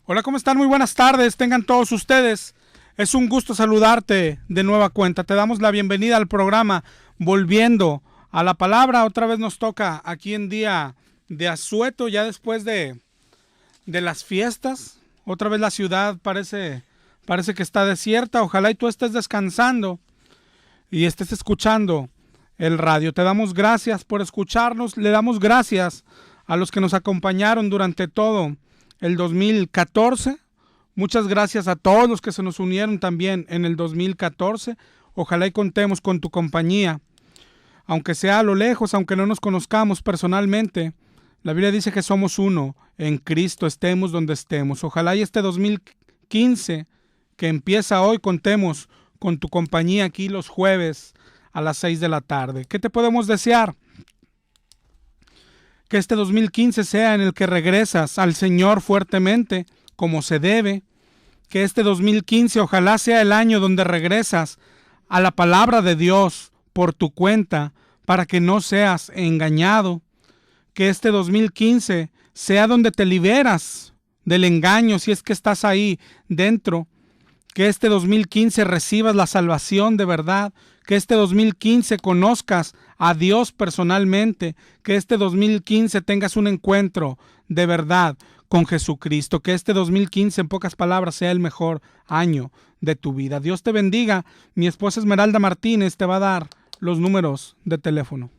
Hola, ¿cómo están? Muy buenas tardes, tengan todos ustedes. Es un gusto saludarte de nueva cuenta. Te damos la bienvenida al programa Volviendo a la Palabra. Otra vez nos toca aquí en día de asueto, ya después de las fiestas. Otra vez la ciudad parece que está desierta. Ojalá y tú estés descansando y estés escuchando el radio. Te damos gracias por escucharnos. Le damos gracias a los que nos acompañaron durante todo el 2014. Muchas gracias a todos los que se nos unieron también en el 2014. Ojalá y contemos con tu compañía, aunque sea a lo lejos, aunque no nos conozcamos personalmente. La Biblia dice que somos uno en Cristo, estemos donde estemos. Ojalá y este 2015 que empieza hoy contemos con tu compañía aquí los jueves a las 6 de la tarde. ¿Qué te podemos desear? Que este 2015 sea en el que regresas al Señor fuertemente, como se debe. Que este 2015 ojalá sea el año donde regresas a la palabra de Dios por tu cuenta, para que no seas engañado. Que este 2015 sea donde te liberas del engaño, si es que estás ahí dentro. Que este 2015 recibas la salvación de verdad. Que este 2015 conozcas a Dios personalmente. Que este 2015 tengas un encuentro de verdad con Jesucristo. Que este 2015, en pocas palabras, sea el mejor año de tu vida. Dios te bendiga. Mi esposa Esmeralda Martínez te va a dar los números de teléfono.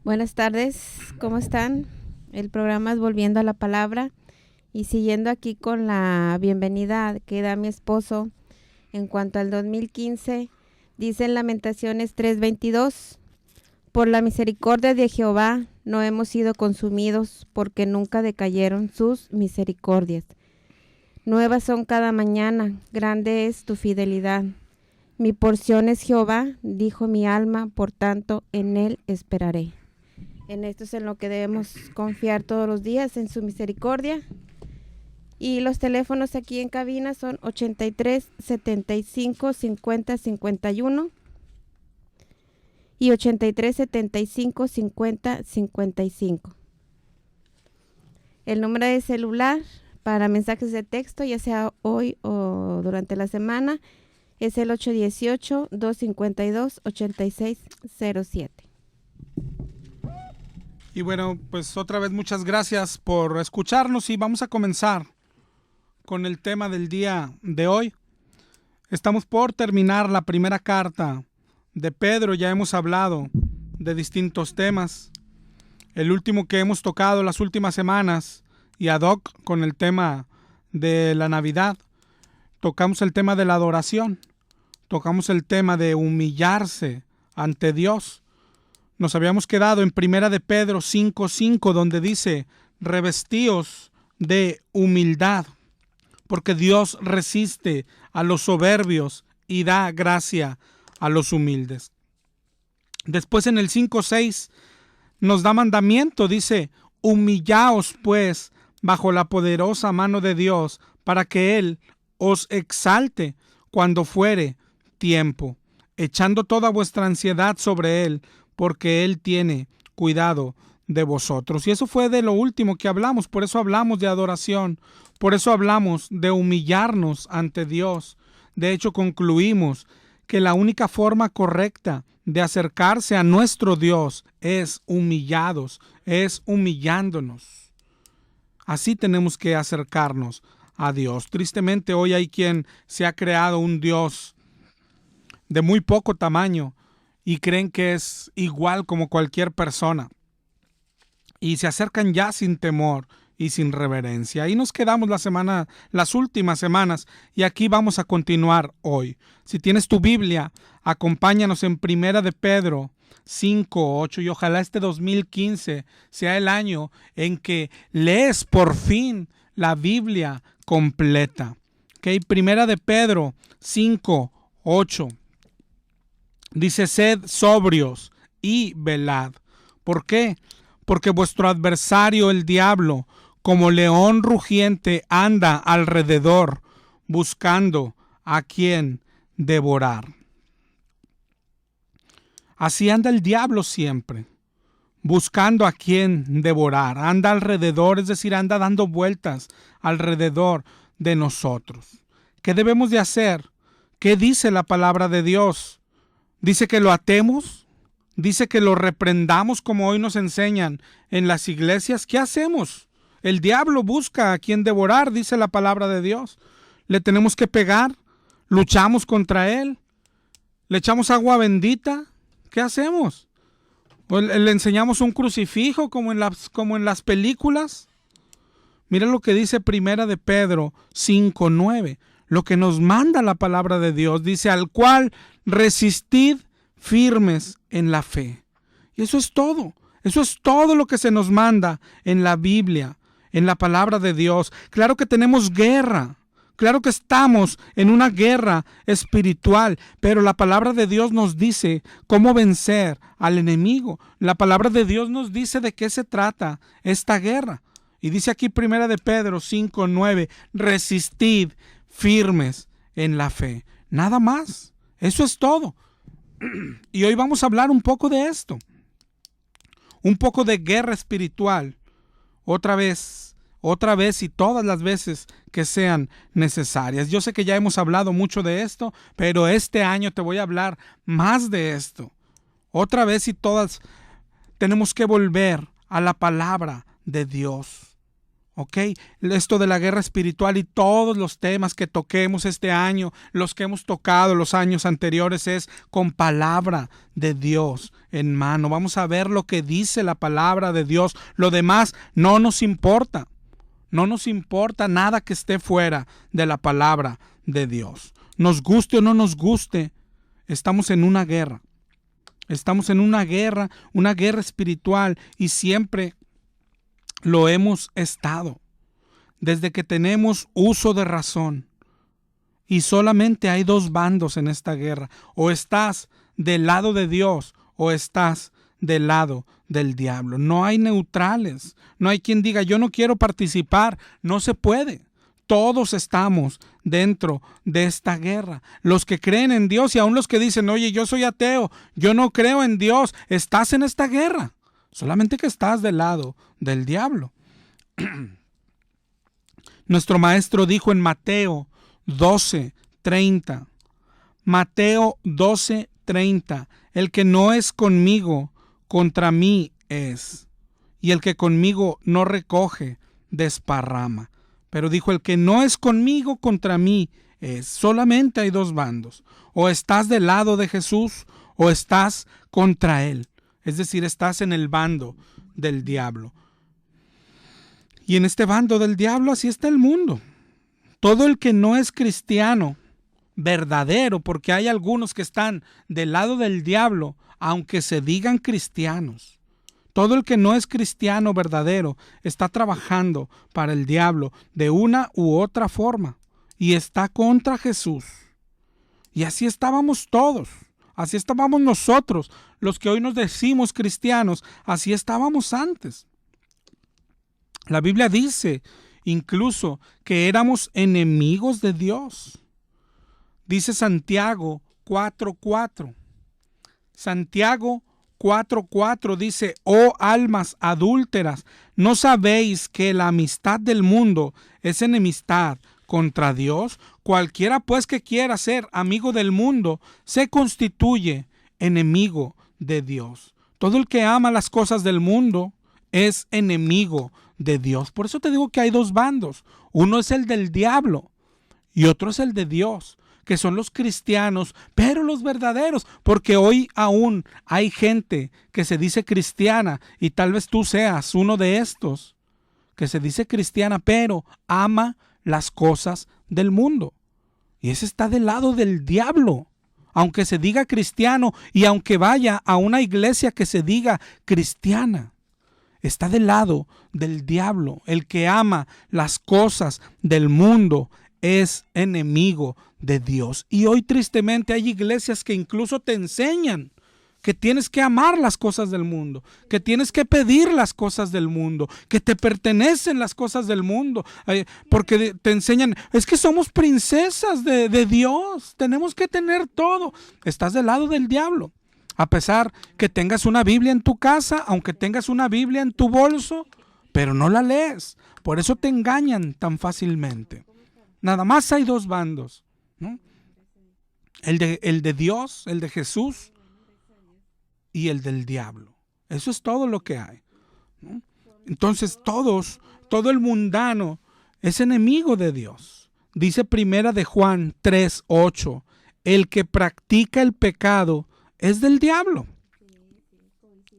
Buenas tardes, ¿cómo están? El programa es Volviendo a la Palabra y siguiendo aquí con la bienvenida que da mi esposo en cuanto al 2015, dice en Lamentaciones 3:22, por la misericordia de Jehová no hemos sido consumidos, porque nunca decayeron sus misericordias. Nuevas son cada mañana, grande es tu fidelidad. Mi porción es Jehová, dijo mi alma, por tanto en él esperaré. En esto es en lo que debemos confiar todos los días, en su misericordia. Y los teléfonos aquí en cabina son 83 75 50 51 y 83 75 50 55. El número de celular para mensajes de texto, ya sea hoy o durante la semana, es el 818-252-8607. Y bueno, pues otra vez muchas gracias por escucharnos y vamos a comenzar con el tema del día de hoy. Estamos por terminar la primera carta de Pedro, ya hemos hablado de distintos temas. El último que hemos tocado las últimas semanas y ad hoc con el tema de la Navidad, tocamos el tema de la adoración, tocamos el tema de humillarse ante Dios. Nos habíamos quedado en Primera de Pedro 5:5, donde dice, revestíos de humildad, porque Dios resiste a los soberbios y da gracia a los humildes. Después en el 5:6 nos da mandamiento, dice, humillaos pues bajo la poderosa mano de Dios, para que Él os exalte cuando fuere tiempo, echando toda vuestra ansiedad sobre Él, porque Él tiene cuidado de vosotros. Y eso fue de lo último que hablamos, por eso hablamos de adoración, por eso hablamos de humillarnos ante Dios. De hecho, concluimos que la única forma correcta de acercarse a nuestro Dios es humillados, es humillándonos. Así tenemos que acercarnos a Dios. Tristemente, hoy hay quien se ha creado un Dios de muy poco tamaño y creen que es igual como cualquier persona. Y se acercan ya sin temor y sin reverencia. Ahí nos quedamos las últimas semanas, y aquí vamos a continuar hoy. Si tienes tu Biblia, acompáñanos en Primera de Pedro 5:8, y ojalá este 2015 sea el año en que lees por fin la Biblia completa. ¿Okay? Primera de Pedro 5:8. Dice, sed sobrios y velad. ¿Por qué? Porque vuestro adversario, el diablo, como león rugiente, anda alrededor, buscando a quien devorar. Así anda el diablo siempre, buscando a quien devorar. Anda alrededor, es decir, anda dando vueltas alrededor de nosotros. ¿Qué debemos de hacer? ¿Qué dice la palabra de Dios? ¿Dice que lo atemos? ¿Dice que lo reprendamos como hoy nos enseñan en las iglesias? ¿Qué hacemos? El diablo busca a quien devorar, dice la palabra de Dios. ¿Le tenemos que pegar? ¿Luchamos contra él? ¿Le echamos agua bendita? ¿Qué hacemos? ¿Le enseñamos un crucifijo como en las películas? Mira lo que dice Primera de Pedro 5:9. Lo que nos manda la palabra de Dios. Dice, al cual resistid firmes en la fe. Y eso es todo. Eso es todo lo que se nos manda en la Biblia, en la palabra de Dios. Claro que tenemos guerra. Claro que estamos en una guerra espiritual, pero la palabra de Dios nos dice cómo vencer al enemigo. La palabra de Dios nos dice de qué se trata esta guerra. Y dice aquí Primera de Pedro 5:9, resistid firmes en la fe. Nada más. Eso es todo. Y hoy vamos a hablar un poco de esto. Un poco de guerra espiritual. Otra vez y todas las veces que sean necesarias. Yo sé que ya hemos hablado mucho de esto, pero este año te voy a hablar más de esto. Otra vez y todas tenemos que volver a la palabra de Dios. ¿Ok? Esto de la guerra espiritual y todos los temas que toquemos este año, los que hemos tocado los años anteriores, es con palabra de Dios en mano. Vamos a ver lo que dice la palabra de Dios. Lo demás no nos importa. No nos importa nada que esté fuera de la palabra de Dios. Nos guste o no nos guste, estamos en una guerra. Estamos en una guerra espiritual, y siempre lo hemos estado. Desde que tenemos uso de razón. Y solamente hay dos bandos en esta guerra. O estás del lado de Dios o estás del lado del diablo. No hay neutrales. No hay quien diga yo no quiero participar. No se puede. Todos estamos dentro de esta guerra. Los que creen en Dios y aún los que dicen, oye, yo soy ateo, yo no creo en Dios, estás en esta guerra. Solamente que estás del lado del diablo. Nuestro maestro dijo en Mateo 12:30. Mateo 12:30. El que no es conmigo, contra mí es. Y el que conmigo no recoge, desparrama. Pero dijo, el que no es conmigo, contra mí es. Solamente hay dos bandos. O estás del lado de Jesús o estás contra él. Es decir, estás en el bando del diablo. Y en este bando del diablo así está el mundo. Todo el que no es cristiano verdadero, porque hay algunos que están del lado del diablo, aunque se digan cristianos. Todo el que no es cristiano verdadero está trabajando para el diablo de una u otra forma y está contra Jesús. Y así estábamos todos. Así estábamos nosotros, los que hoy nos decimos cristianos, así estábamos antes. La Biblia dice incluso que éramos enemigos de Dios. Dice Santiago 4:4. Santiago 4:4 dice, oh almas adúlteras, ¿no sabéis que la amistad del mundo es enemistad contra Dios? Cualquiera pues que quiera ser amigo del mundo se constituye enemigo de Dios. Todo el que ama las cosas del mundo es enemigo de Dios. Por eso te digo que hay dos bandos. Uno es el del diablo y otro es el de Dios, que son los cristianos, pero los verdaderos, porque hoy aún hay gente que se dice cristiana y tal vez tú seas uno de estos, que se dice cristiana, pero ama las cosas del mundo. Y ese está del lado del diablo. Aunque se diga cristiano y aunque vaya a una iglesia que se diga cristiana, está del lado del diablo. El que ama las cosas del mundo es enemigo de Dios. Y hoy tristemente hay iglesias que incluso te enseñan que tienes que amar las cosas del mundo, que tienes que pedir las cosas del mundo, que te pertenecen las cosas del mundo, porque te enseñan, es que somos princesas de Dios, tenemos que tener todo. Estás del lado del diablo. A pesar que tengas una Biblia en tu casa, aunque tengas una Biblia en tu bolso, pero no la lees. Por eso te engañan tan fácilmente. Nada más hay dos bandos, ¿no? El de Dios, el de Jesús, y el del diablo. Eso es todo lo que hay, ¿no? Entonces todo el mundano es enemigo de Dios. Dice Primera de Juan 3:8, el que practica el pecado es del diablo.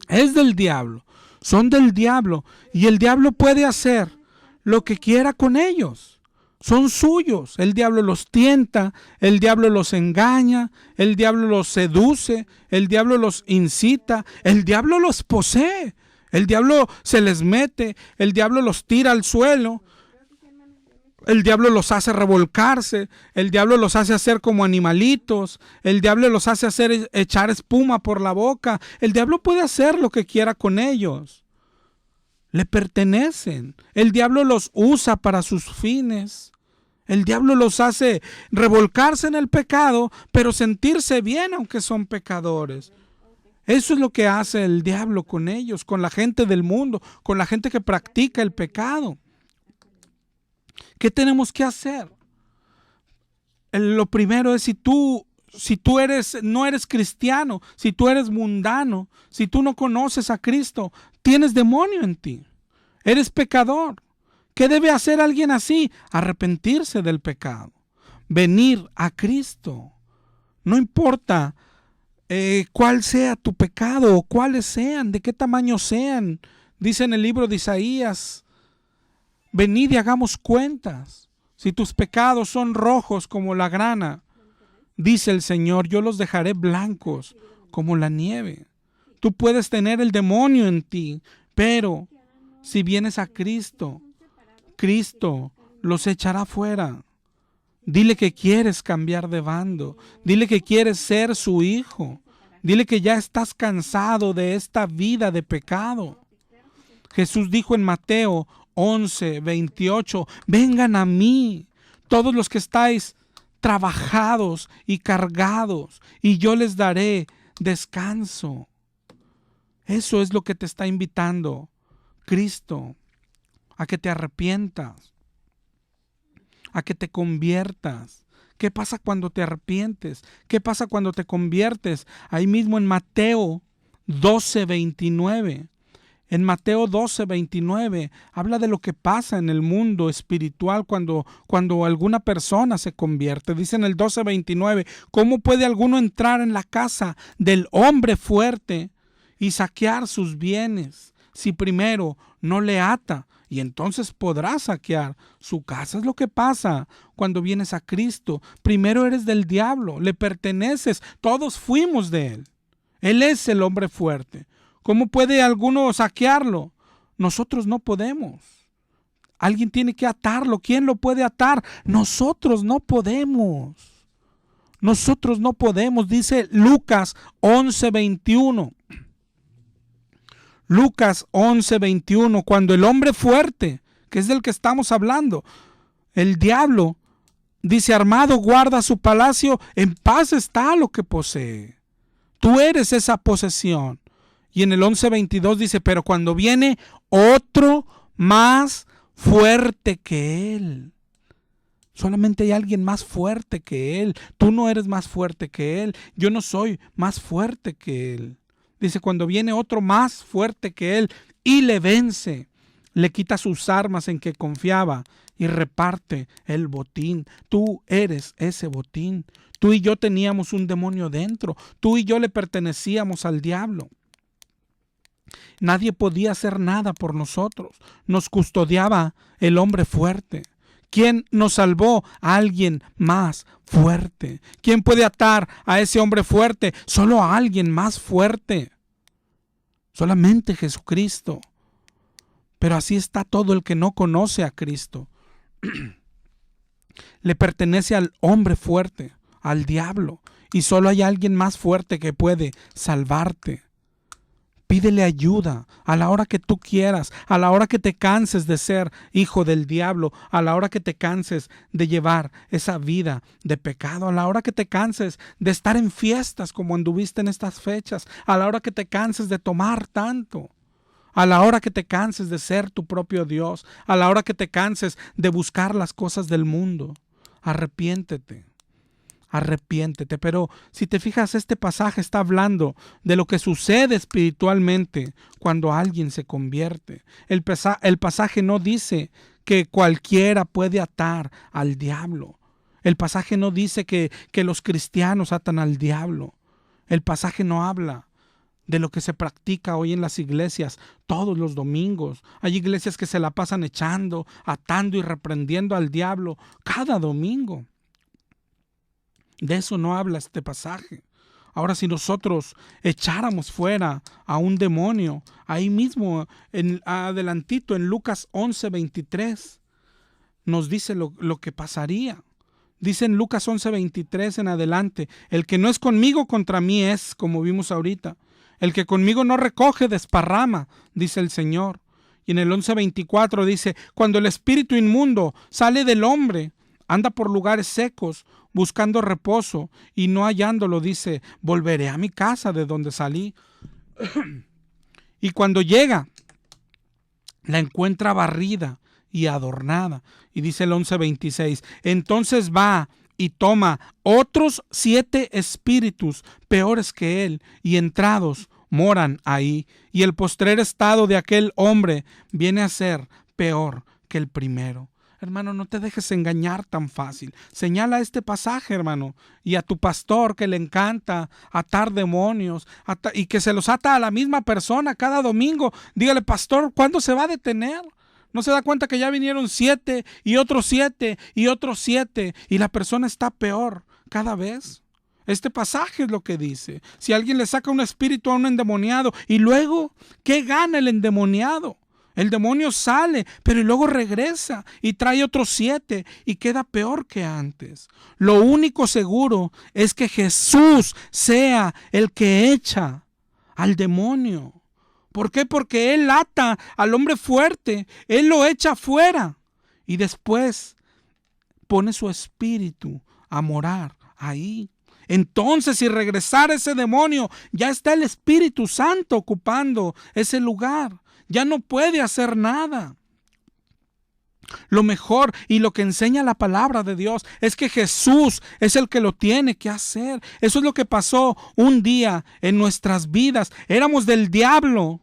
Es del diablo. Son del diablo. Y el diablo puede hacer lo que quiera con ellos. Son suyos. El diablo los tienta, el diablo los engaña, el diablo los seduce, el diablo los incita, el diablo los posee. El diablo se les mete, el diablo los tira al suelo. El diablo los hace revolcarse, el diablo los hace hacer como animalitos, el diablo los hace hacer echar espuma por la boca. El diablo puede hacer lo que quiera con ellos. Le pertenecen. El diablo los usa para sus fines. El diablo los hace revolcarse en el pecado, pero sentirse bien aunque son pecadores. Eso es lo que hace el diablo con ellos, con la gente del mundo, con la gente que practica el pecado. ¿Qué tenemos que hacer? Lo primero es si tú no eres cristiano, si tú eres mundano, si tú no conoces a Cristo, tienes demonio en ti. Eres pecador. ¿Qué debe hacer alguien así? Arrepentirse del pecado. Venir a Cristo. No importa cuál sea tu pecado o cuáles sean, de qué tamaño sean. Dice en el libro de Isaías, venid y hagamos cuentas. Si tus pecados son rojos como la grana, dice el Señor, yo los dejaré blancos como la nieve. Tú puedes tener el demonio en ti, pero si vienes a Cristo, Cristo los echará fuera. Dile que quieres cambiar de bando. Dile que quieres ser su hijo. Dile que ya estás cansado de esta vida de pecado. Jesús dijo en Mateo 11:28, vengan a mí, todos los que estáis trabajados y cargados, y yo les daré descanso. Eso es lo que te está invitando Cristo, a que te arrepientas, a que te conviertas. ¿Qué pasa cuando te arrepientes? ¿Qué pasa cuando te conviertes? Ahí mismo en Mateo 12:29. En Mateo 12:29 habla de lo que pasa en el mundo espiritual cuando alguna persona se convierte. Dice en el 12:29, ¿cómo puede alguno entrar en la casa del hombre fuerte y saquear sus bienes si primero no le ata? Y entonces podrá saquear su casa. Es lo que pasa cuando vienes a Cristo. Primero eres del diablo, le perteneces. Todos fuimos de él. Él es el hombre fuerte. ¿Cómo puede alguno saquearlo? Nosotros no podemos. Alguien tiene que atarlo. ¿Quién lo puede atar? Nosotros no podemos. Nosotros no podemos. Dice Lucas 11:21. Lucas 11:21, cuando el hombre fuerte, que es del que estamos hablando, el diablo, dice, armado guarda su palacio, en paz está lo que posee. Tú eres esa posesión. Y en el 11:22 dice, pero cuando viene otro más fuerte que él. Solamente hay alguien más fuerte que él. Tú no eres más fuerte que él. Yo no soy más fuerte que él. Dice, cuando viene otro más fuerte que él y le vence, le quita sus armas en que confiaba y reparte el botín. Tú eres ese botín. Tú y yo teníamos un demonio dentro. Tú y yo le pertenecíamos al diablo. Nadie podía hacer nada por nosotros. Nos custodiaba el hombre fuerte. ¿Quién nos salvó? A alguien más fuerte. ¿Quién puede atar a ese hombre fuerte? Solo a alguien más fuerte. Solamente Jesucristo. Pero así está todo el que no conoce a Cristo. Le pertenece al hombre fuerte, al diablo. Y solo hay alguien más fuerte que puede salvarte. Pídele ayuda a la hora que tú quieras, a la hora que te canses de ser hijo del diablo, a la hora que te canses de llevar esa vida de pecado, a la hora que te canses de estar en fiestas como anduviste en estas fechas, a la hora que te canses de tomar tanto, a la hora que te canses de ser tu propio Dios, a la hora que te canses de buscar las cosas del mundo. Arrepiéntete. Arrepiéntete. Pero si te fijas, este pasaje está hablando de lo que sucede espiritualmente cuando alguien se convierte. El pasaje no dice que cualquiera puede atar al diablo. El pasaje no dice que los cristianos atan al diablo. El pasaje no habla de lo que se practica hoy en las iglesias todos los domingos. Hay iglesias que se la pasan echando, atando y reprendiendo al diablo cada domingo. De eso no habla este pasaje. Ahora, si nosotros echáramos fuera a un demonio, ahí mismo, adelantito en Lucas 11:23, nos dice lo que pasaría. Dice en Lucas 11:23 en adelante: el que no es conmigo, contra mí es, como vimos ahorita. El que conmigo no recoge, desparrama, dice el Señor. Y en el 11:24 dice: cuando el espíritu inmundo sale del hombre, anda por lugares secos, buscando reposo, y no hallándolo, dice: volveré a mi casa de donde salí. Y cuando llega, la encuentra barrida y adornada. Y dice el 11:26: entonces va y toma otros 7 espíritus peores que él, y entrados moran ahí. Y el postrer estado de aquel hombre viene a ser peor que el primero. Hermano, no te dejes engañar tan fácil. Señala este pasaje, hermano, y a tu pastor que le encanta atar demonios y que se los ata a la misma persona cada domingo. Dígale: pastor, ¿cuándo se va a detener? ¿No se da cuenta que ya vinieron 7 y otros 7 y otros 7 y la persona está peor cada vez? Este pasaje es lo que dice. Si alguien le saca un espíritu a un endemoniado, y luego, ¿qué gana el endemoniado? El demonio sale, pero luego regresa y trae otros 7 y queda peor que antes. Lo único seguro es que Jesús sea el que echa al demonio. ¿Por qué? Porque Él ata al hombre fuerte, Él lo echa fuera y después pone su espíritu a morar ahí. Entonces, si regresara ese demonio, ya está el Espíritu Santo ocupando ese lugar. Ya no puede hacer nada. Lo mejor y lo que enseña la palabra de Dios es que Jesús es el que lo tiene que hacer. Eso es lo que pasó un día en nuestras vidas. Éramos del diablo,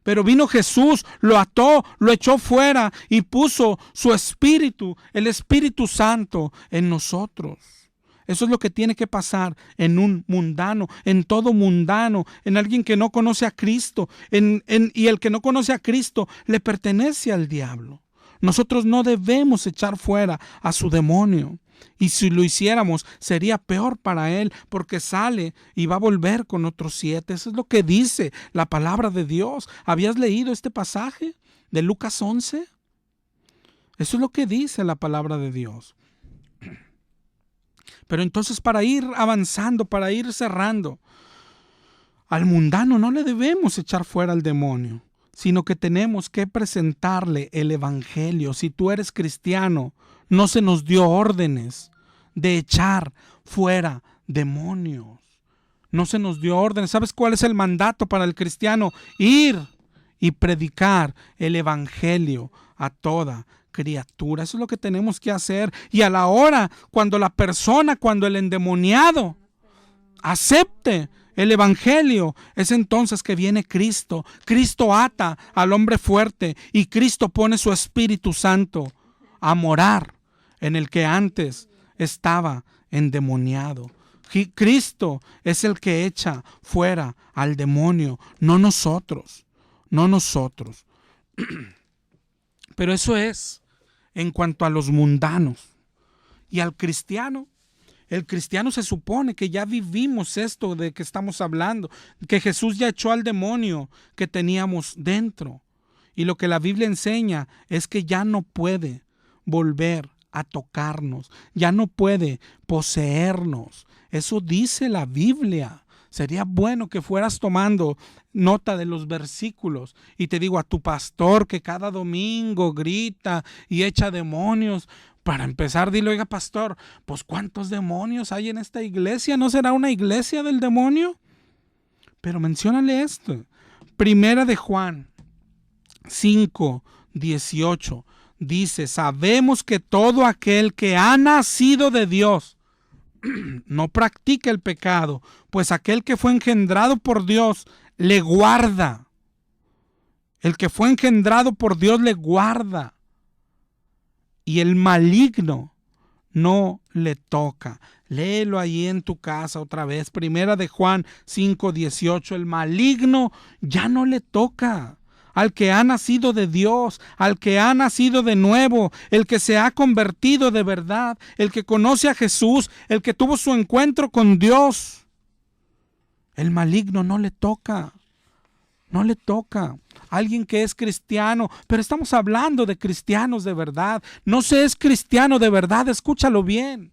pero vino Jesús, lo ató, lo echó fuera y puso su Espíritu, el Espíritu Santo, en nosotros. Eso es lo que tiene que pasar en un mundano, en todo mundano, en alguien que no conoce a Cristo. Y el que no conoce a Cristo le pertenece al diablo. Nosotros no debemos echar fuera a su demonio. Y si lo hiciéramos, sería peor para él, porque sale y va a volver con otros 7. Eso es lo que dice la palabra de Dios. ¿Habías leído este pasaje de Lucas 11? Eso es lo que dice la palabra de Dios. Pero entonces, para ir avanzando, para ir cerrando, al mundano no le debemos echar fuera al demonio, sino que tenemos que presentarle el evangelio. Si tú eres cristiano, no se nos dio órdenes de echar fuera demonios. No se nos dio órdenes. ¿Sabes cuál es el mandato para el cristiano? Ir y predicar el evangelio a toda criatura. Eso es lo que tenemos que hacer. Y a la hora, cuando el endemoniado acepte el evangelio, es entonces que viene Cristo. Cristo ata al hombre fuerte y Cristo pone su Espíritu Santo a morar en el que antes estaba endemoniado. Cristo es el que echa fuera al demonio, no nosotros. Pero eso es en cuanto a los mundanos. Y al cristiano, el cristiano se supone que ya vivimos esto de que estamos hablando, que Jesús ya echó al demonio que teníamos dentro. Y lo que la Biblia enseña es que ya no puede volver a tocarnos, ya no puede poseernos. Eso dice la Biblia. Sería bueno que fueras tomando nota de los versículos. Y te digo, a tu pastor que cada domingo grita y echa demonios, para empezar, dile: oiga, pastor, pues ¿cuántos demonios hay en esta iglesia? ¿No será una iglesia del demonio? Pero menciónale esto. Primera de Juan 5:18 dice: sabemos que todo aquel que ha nacido de Dios no practica el pecado, pues aquel que fue engendrado por Dios le guarda. El que fue engendrado por Dios le guarda. Y el maligno no le toca. Léelo ahí en tu casa otra vez. Primera de Juan 5:18. El maligno ya no le toca. Al que ha nacido de Dios, al que ha nacido de nuevo, el que se ha convertido de verdad, el que conoce a Jesús, el que tuvo su encuentro con Dios. El maligno no le toca. No le toca. Alguien que es cristiano, pero estamos hablando de cristianos de verdad. No se es cristiano de verdad, escúchalo bien,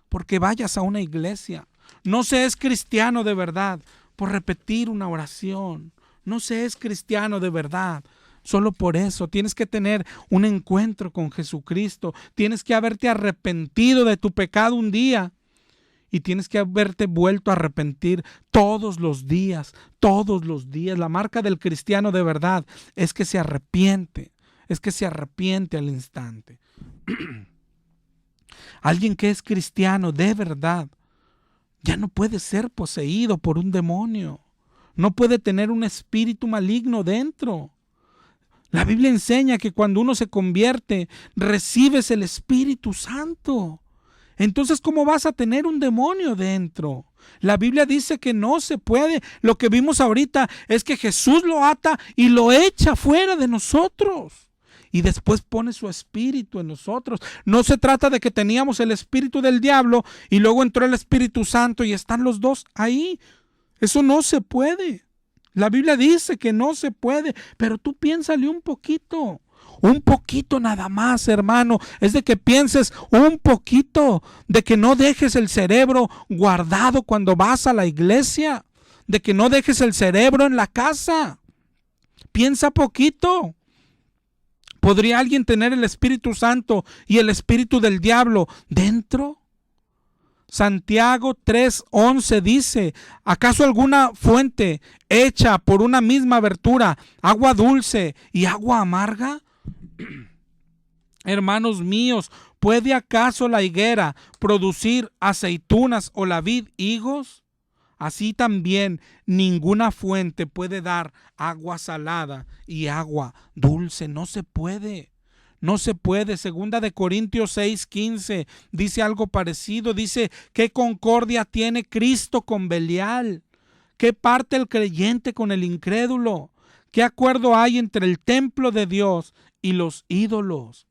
porque vayas a una iglesia. No se es cristiano de verdad por repetir una oración. No se es cristiano de verdad solo por eso. Tienes que tener un encuentro con Jesucristo. Tienes que haberte arrepentido de tu pecado un día. Y tienes que haberte vuelto a arrepentir todos los días, todos los días. La marca del cristiano de verdad es que se arrepiente al instante. Alguien que es cristiano de verdad ya no puede ser poseído por un demonio. No puede tener un espíritu maligno dentro. La Biblia enseña que cuando uno se convierte, recibes el Espíritu Santo. Entonces, ¿cómo vas a tener un demonio dentro? La Biblia dice que no se puede. Lo que vimos ahorita es que Jesús lo ata y lo echa fuera de nosotros. Y después pone su espíritu en nosotros. No se trata de que teníamos el espíritu del diablo y luego entró el Espíritu Santo y están los dos ahí. Eso no se puede. La Biblia dice que no se puede, pero tú piénsale un poquito nada más, hermano. Es de que pienses un poquito, de que no dejes el cerebro guardado cuando vas a la iglesia, de que no dejes el cerebro en la casa. Piensa poquito. ¿Podría alguien tener el Espíritu Santo y el espíritu del diablo dentro? Santiago 3:11 dice: ¿acaso alguna fuente hecha por una misma abertura, agua dulce y agua amarga? Hermanos míos, ¿puede acaso la higuera producir aceitunas o la vid higos? Así también ninguna fuente puede dar agua salada y agua dulce. No se puede. No se puede. Segunda de Corintios 6:15 dice algo parecido. Dice: ¿qué concordia tiene Cristo con Belial? ¿Qué parte el creyente con el incrédulo? ¿Qué acuerdo hay entre el templo de Dios y los ídolos?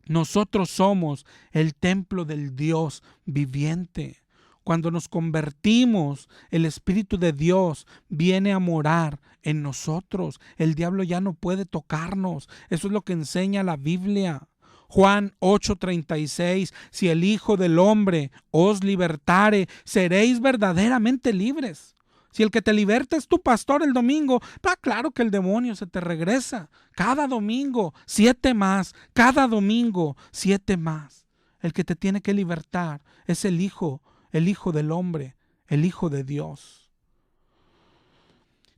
Nosotros somos el templo del Dios viviente. Cuando nos convertimos, el Espíritu de Dios viene a morar en nosotros. El diablo ya no puede tocarnos. Eso es lo que enseña la Biblia. Juan 8:36: si el Hijo del Hombre os libertare, seréis verdaderamente libres. Si el que te liberta es tu pastor el domingo, claro que el demonio se te regresa. Cada domingo 7 más, cada domingo 7 más. El que te tiene que libertar es el Hijo del Hombre, el Hijo de Dios.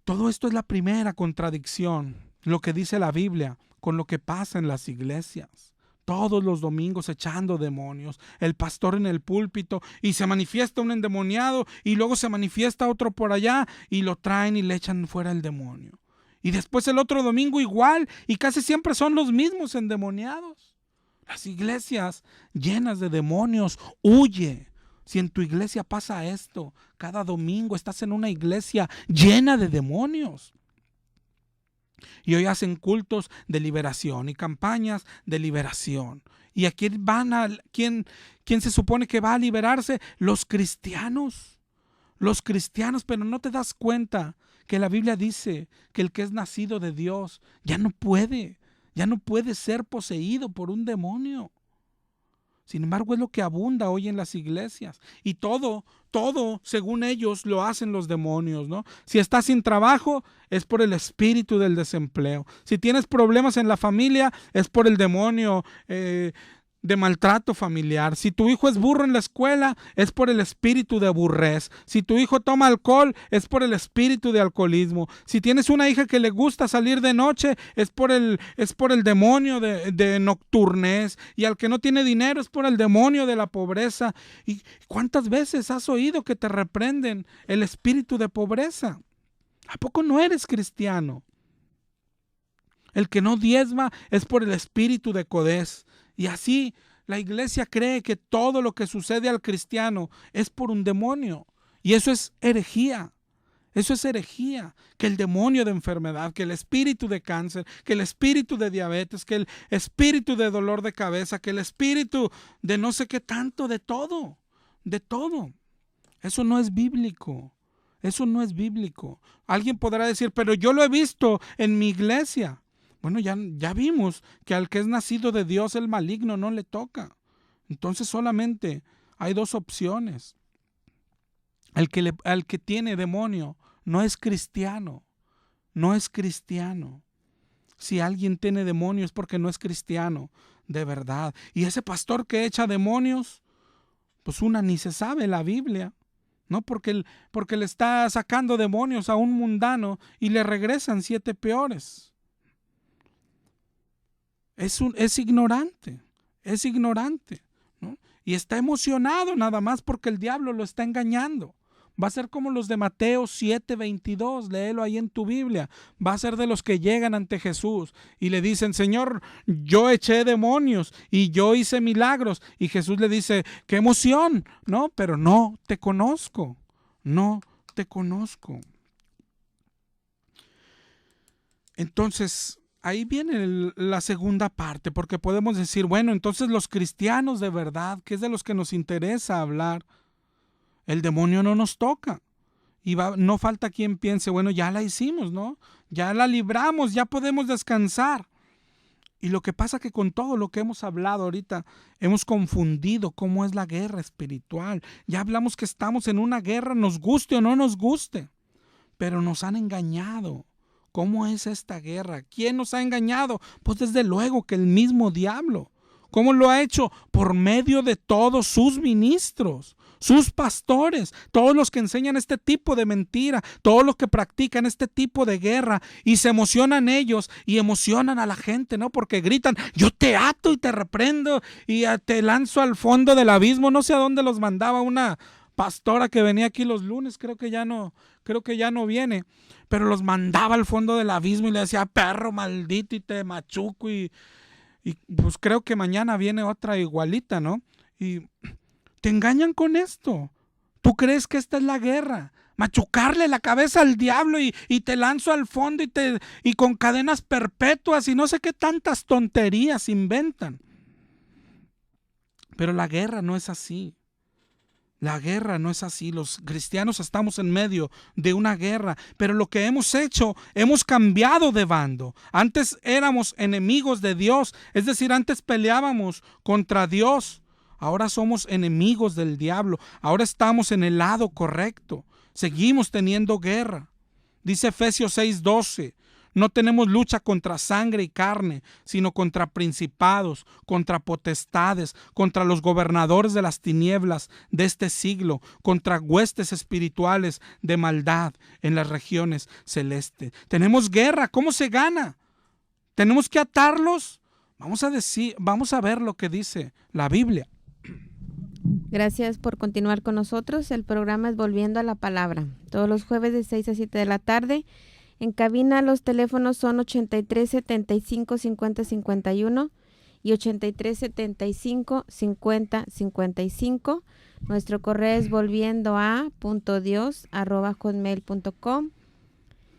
Todo esto es la primera contradicción, lo que dice la Biblia con lo que pasa en las iglesias. Todos los domingos echando demonios, el pastor en el púlpito y se manifiesta un endemoniado y luego se manifiesta otro por allá y lo traen y le echan fuera el demonio. Y después el otro domingo igual y casi siempre son los mismos endemoniados. Las iglesias llenas de demonios, huye. Si en tu iglesia pasa esto, cada domingo estás en una iglesia llena de demonios. Y hoy hacen cultos de liberación y campañas de liberación. ¿Y a quién quién se supone que va a liberarse? Los cristianos. Los cristianos, pero no te das cuenta que la Biblia dice que el que es nacido de Dios ya no puede ser poseído por un demonio. Sin embargo, es lo que abunda hoy en las iglesias. Y todo, según ellos, lo hacen los demonios, ¿no? Si estás sin trabajo, es por el espíritu del desempleo. Si tienes problemas en la familia, es por el demonio de maltrato familiar. Si tu hijo es burro en la escuela, es por el espíritu de burrez. Si tu hijo toma alcohol, es por el espíritu de alcoholismo. Si tienes una hija que le gusta salir de noche, es por el demonio de nocturnez. Y al que no tiene dinero, es por el demonio de la pobreza. ¿Y cuántas veces has oído que te reprenden el espíritu de pobreza? ¿A poco no eres cristiano? El que no diezma es por el espíritu de codez. Y así la iglesia cree que todo lo que sucede al cristiano es por un demonio. Y eso es herejía. Eso es herejía. Que el demonio de enfermedad, que el espíritu de cáncer, que el espíritu de diabetes, que el espíritu de dolor de cabeza, que el espíritu de no sé qué tanto, de todo. De todo. Eso no es bíblico. Eso no es bíblico. Alguien podrá decir, pero yo lo he visto en mi iglesia. Bueno, ya vimos que al que es nacido de Dios el maligno no le toca. Entonces solamente hay dos opciones. Al que tiene demonio no es cristiano. No es cristiano. Si alguien tiene demonio es porque no es cristiano, de verdad. Y ese pastor que echa demonios, pues ni se sabe la Biblia. ¿No? Porque le está sacando demonios a un mundano y le regresan 7 peores. Es ignorante, ¿no? Y está emocionado nada más porque el diablo lo está engañando. Va a ser como los de Mateo 7:22, léelo ahí en tu Biblia. Va a ser de los que llegan ante Jesús y le dicen, Señor, yo eché demonios y yo hice milagros. Y Jesús le dice, qué emoción, ¿no? Pero no te conozco, no te conozco. Entonces, ahí viene la segunda parte, porque podemos decir, bueno, entonces los cristianos de verdad, que es de los que nos interesa hablar, el demonio no nos toca. Y no falta quien piense, bueno, ya la hicimos, ¿no? Ya la libramos, ya podemos descansar. Y lo que pasa que con todo lo que hemos hablado ahorita, hemos confundido cómo es la guerra espiritual. Ya hablamos que estamos en una guerra, nos guste o no nos guste, pero nos han engañado. ¿Cómo es esta guerra? ¿Quién nos ha engañado? Pues desde luego que el mismo diablo. ¿Cómo lo ha hecho? Por medio de todos sus ministros, sus pastores, todos los que enseñan este tipo de mentira, todos los que practican este tipo de guerra, y se emocionan ellos y emocionan a la gente, ¿no? Porque gritan, yo te ato y te reprendo y te lanzo al fondo del abismo. No sé a dónde los mandaba una pastora que venía aquí los lunes, creo que ya no viene, pero los mandaba al fondo del abismo y le decía, perro maldito, y te machuco, y pues creo que mañana viene otra igualita, ¿no? Y te engañan con esto. ¿Tú crees que esta es la guerra? Machucarle la cabeza al diablo y te lanzo al fondo y con cadenas perpetuas y no sé qué tantas tonterías inventan. Pero la guerra no es así. La guerra no es así. Los cristianos estamos en medio de una guerra, pero lo que hemos hecho, hemos cambiado de bando. Antes éramos enemigos de Dios, es decir, antes peleábamos contra Dios. Ahora somos enemigos del diablo. Ahora estamos en el lado correcto. Seguimos teniendo guerra. Dice Efesios 6:12. No tenemos lucha contra sangre y carne, sino contra principados, contra potestades, contra los gobernadores de las tinieblas de este siglo, contra huestes espirituales de maldad en las regiones celestes. Tenemos guerra. ¿Cómo se gana? ¿Tenemos que atarlos? Vamos a ver lo que dice la Biblia. Gracias por continuar con nosotros. El programa es Volviendo a la Palabra. Todos los jueves de 6 a 7 de la tarde. En cabina los teléfonos son 83 75 50 51 y 83 75 50 55. Nuestro correo es volviendoa.dios@hotmail.com.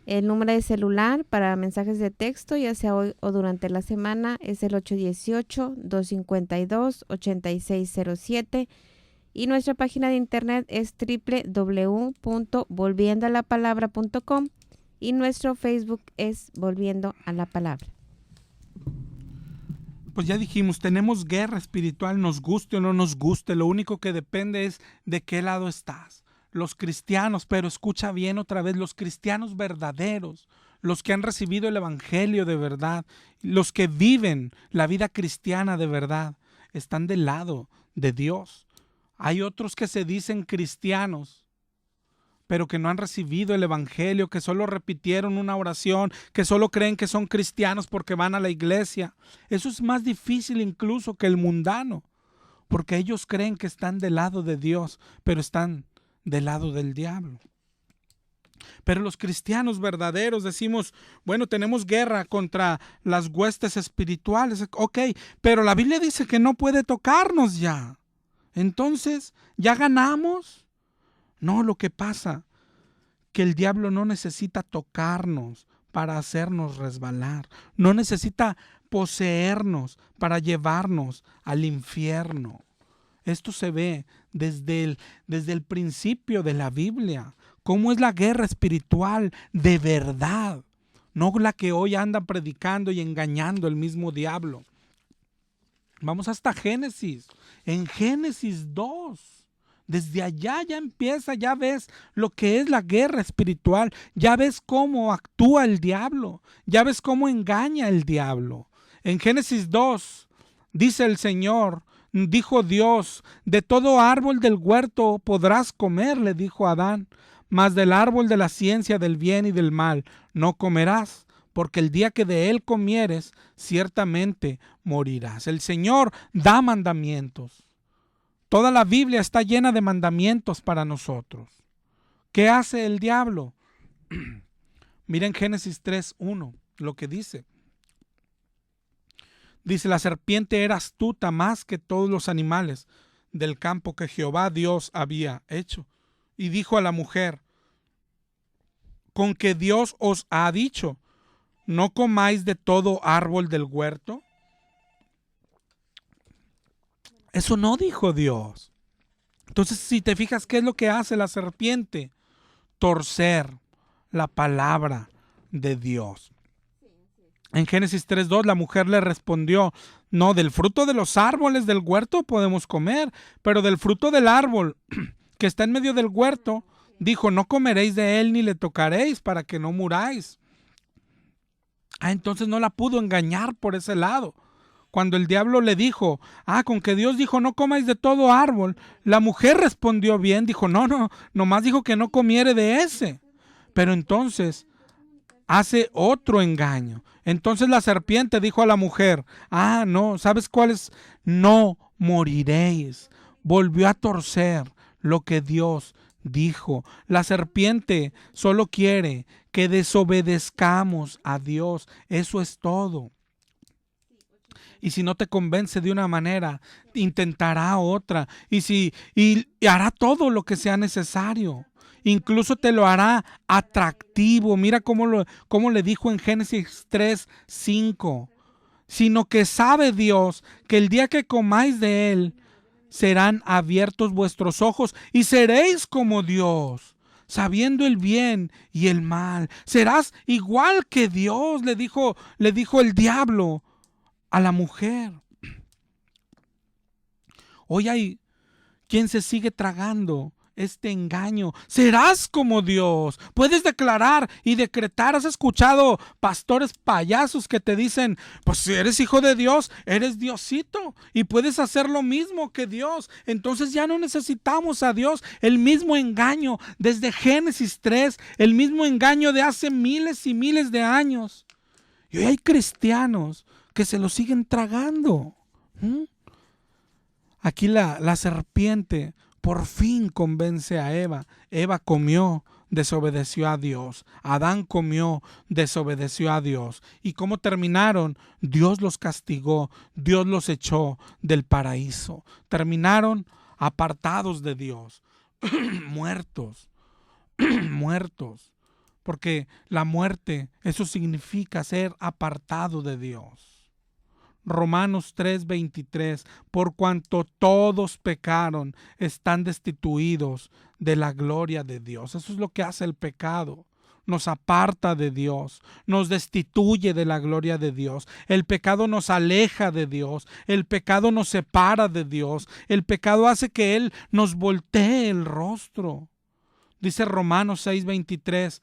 El número de celular para mensajes de texto, ya sea hoy o durante la semana, es el 818-252-8607. Y nuestra página de internet es www.volviendoalapalabra.com. Y nuestro Facebook es Volviendo a la Palabra. pues ya dijimos, tenemos guerra espiritual, nos guste o no nos guste, lo único que depende es de qué lado estás. Los cristianos, pero escucha bien otra vez, los cristianos verdaderos, los que han recibido el evangelio de verdad, los que viven la vida cristiana de verdad, están del lado de Dios. Hay otros que se dicen cristianos, pero que no han recibido el evangelio, que solo repitieron una oración, que solo creen que son cristianos porque van a la iglesia. Eso es más difícil incluso que el mundano, porque ellos creen que están del lado de Dios, pero están del lado del diablo. Pero los cristianos verdaderos decimos, bueno, tenemos guerra contra las huestes espirituales, ok, pero la Biblia dice que no puede tocarnos ya. Entonces, ¿ya ganamos? No, lo que pasa que el diablo no necesita tocarnos para hacernos resbalar, no necesita poseernos para llevarnos al infierno. Esto se ve desde el principio de la Biblia, cómo es la guerra espiritual de verdad, no la que hoy anda predicando y engañando el mismo diablo. Vamos hasta Génesis, en Génesis 2. Desde allá ya empieza, ya ves lo que es la guerra espiritual, ya ves cómo actúa el diablo, ya ves cómo engaña el diablo. En Génesis 2 dice el Señor, dijo Dios, de todo árbol del huerto podrás comer, le dijo a Adán, mas del árbol de la ciencia del bien y del mal no comerás, porque el día que de él comieres, ciertamente morirás. El Señor da mandamientos. Toda la Biblia está llena de mandamientos para nosotros. ¿Qué hace el diablo? Miren Génesis 3:1, lo que dice. Dice, la serpiente era astuta más que todos los animales del campo que Jehová Dios había hecho. Y dijo a la mujer, ¿con que Dios os ha dicho, no comáis de todo árbol del huerto? Eso no dijo Dios. Entonces, si te fijas, ¿qué es lo que hace la serpiente? Torcer la palabra de Dios. En Génesis 3:2 la mujer le respondió, no, del fruto de los árboles del huerto podemos comer, pero del fruto del árbol que está en medio del huerto, dijo, no comeréis de él ni le tocaréis para que no muráis. Entonces no la pudo engañar por ese lado. Cuando el diablo le dijo, con que Dios dijo no comáis de todo árbol, la mujer respondió bien, dijo, no, nomás dijo que no comiere de ese. Pero entonces hace otro engaño. Entonces la serpiente dijo a la mujer, no, ¿sabes cuál es? No moriréis. Volvió a torcer lo que Dios dijo. La serpiente solo quiere que desobedezcamos a Dios. Eso es todo. Y si no te convence de una manera, intentará otra. Y hará todo lo que sea necesario. Incluso te lo hará atractivo. Mira cómo le dijo en Génesis 3:5. Sino que sabe Dios que el día que comáis de él, serán abiertos vuestros ojos y seréis como Dios, sabiendo el bien y el mal. Serás igual que Dios, le dijo el diablo a la mujer. Hoy hay quien se sigue tragando este engaño. Serás como Dios. Puedes declarar y decretar. ¿Has escuchado pastores payasos que te dicen, pues si eres hijo de Dios, eres Diosito y puedes hacer lo mismo que Dios? Entonces ya no necesitamos a Dios. El mismo engaño desde Génesis 3, el mismo engaño de hace miles y miles de años. Y hoy hay cristianos que se lo siguen tragando. Aquí la serpiente por fin convence a Eva. Eva comió, desobedeció a Dios. Adán comió, desobedeció a Dios. ¿Y cómo terminaron? Dios los castigó, Dios los echó del paraíso. Terminaron apartados de Dios, muertos, muertos. Porque la muerte, eso significa ser apartado de Dios. Romanos 3:23, por cuanto todos pecaron, están destituidos de la gloria de Dios. Eso es lo que hace el pecado. nos aparta de Dios, nos destituye de la gloria de Dios. El pecado nos aleja de Dios, el pecado nos separa de Dios, el pecado hace que Él nos voltee el rostro. Dice Romanos 6:23,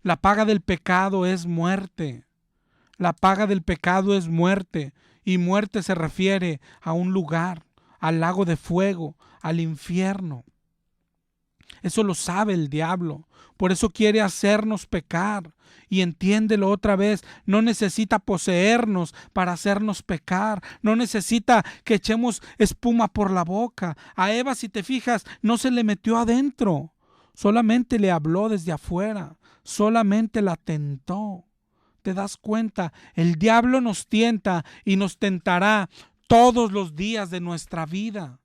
la paga del pecado es muerte. La paga del pecado es muerte, y muerte se refiere a un lugar, al lago de fuego, al infierno. Eso lo sabe el diablo, por eso quiere hacernos pecar. Y entiéndelo otra vez, no necesita poseernos para hacernos pecar, no necesita que echemos espuma por la boca. A Eva, si te fijas, no se le metió adentro, solamente le habló desde afuera, solamente la tentó. ¿Te das cuenta? El diablo nos tienta y nos tentará todos los días de nuestra vida.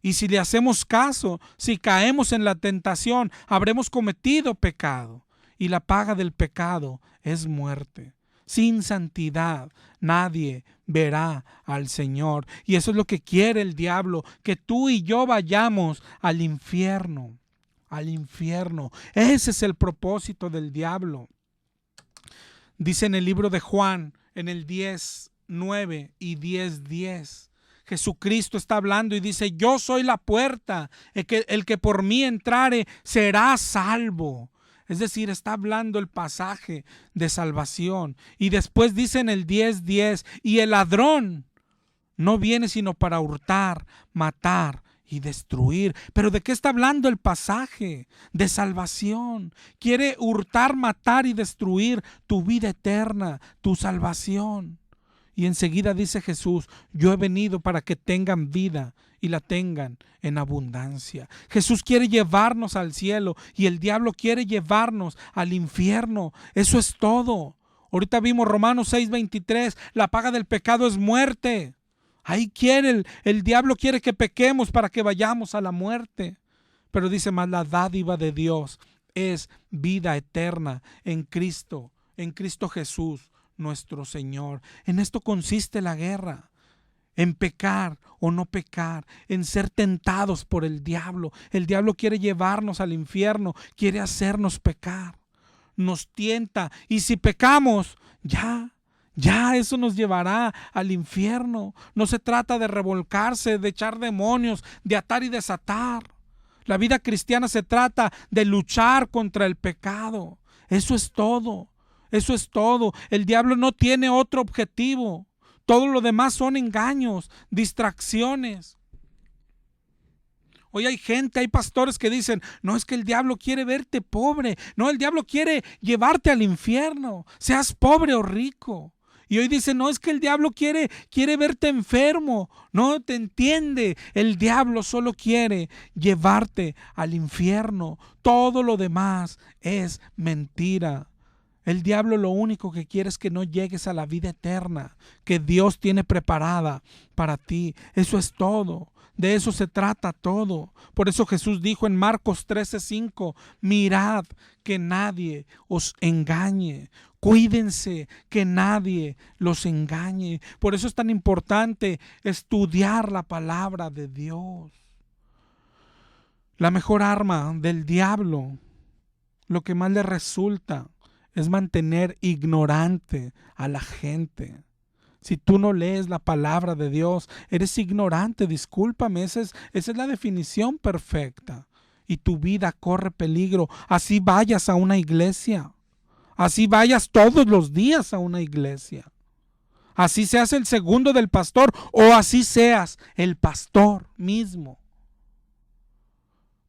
Y si le hacemos caso, si caemos en la tentación, habremos cometido pecado. Y la paga del pecado es muerte. Sin santidad nadie verá al Señor. Y eso es lo que quiere el diablo, que tú y yo vayamos al infierno. Al infierno. Ese es el propósito del diablo. Dice en el libro de Juan, en el 10:9 y 10:10, Jesucristo está hablando y dice: yo soy la puerta, el que por mí entrare será salvo. Es decir, está hablando el pasaje de salvación. Y después dice en el 10:10, y el ladrón no viene sino para hurtar, matar y destruir. ¿Pero de qué está hablando el pasaje? De salvación. Quiere hurtar, matar y destruir tu vida eterna, tu salvación. Y enseguida dice Jesús: yo he venido para que tengan vida y la tengan en abundancia. Jesús quiere llevarnos al cielo y el diablo quiere llevarnos al infierno. Eso es todo. Ahorita vimos Romanos 6:23, la paga del pecado es muerte. Ahí quiere, el diablo quiere que pequemos para que vayamos a la muerte. Pero dice más, la dádiva de Dios es vida eterna en Cristo Jesús, nuestro Señor. En esto consiste la guerra, en pecar o no pecar, en ser tentados por el diablo. El diablo quiere llevarnos al infierno, quiere hacernos pecar, nos tienta, y si pecamos, ya eso nos llevará al infierno. No se trata de revolcarse, de echar demonios, de atar y desatar. La vida cristiana se trata de luchar contra el pecado. Eso es todo. Eso es todo. El diablo no tiene otro objetivo. Todo lo demás son engaños, distracciones. Hoy hay gente, hay pastores que dicen: no, es que el diablo quiere verte pobre. No, el diablo quiere llevarte al infierno, seas pobre o rico. Y hoy dicen: no, es que el diablo quiere verte enfermo. No te entiende. El diablo solo quiere llevarte al infierno. Todo lo demás es mentira. El diablo lo único que quiere es que no llegues a la vida eterna que Dios tiene preparada para ti. Eso es todo. De eso se trata todo. Por eso Jesús dijo en Marcos 13:5: mirad que nadie os engañe. Cuídense que nadie los engañe. Por eso es tan importante estudiar la palabra de Dios. La mejor arma del diablo, lo que más le resulta, es mantener ignorante a la gente. Si tú no lees la palabra de Dios, eres ignorante, discúlpame, esa es la definición perfecta. Y tu vida corre peligro. Así vayas a una iglesia, así vayas todos los días a una iglesia, así seas el segundo del pastor o así seas el pastor mismo.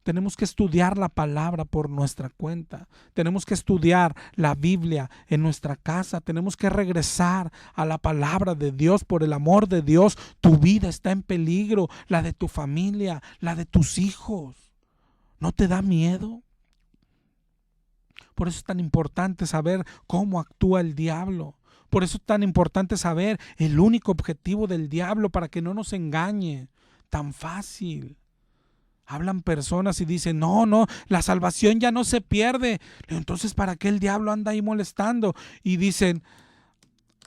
Tenemos que estudiar la palabra por nuestra cuenta. Tenemos que estudiar la Biblia en nuestra casa. Tenemos que regresar a la palabra de Dios. Por el amor de Dios, tu vida está en peligro, la de tu familia, la de tus hijos. ¿No te da miedo? Por eso es tan importante saber cómo actúa el diablo. Por eso es tan importante saber el único objetivo del diablo para que no nos engañe tan fácil. Hablan personas y dicen: no, la salvación ya no se pierde. Entonces, ¿para qué el diablo anda ahí molestando? Y dicen: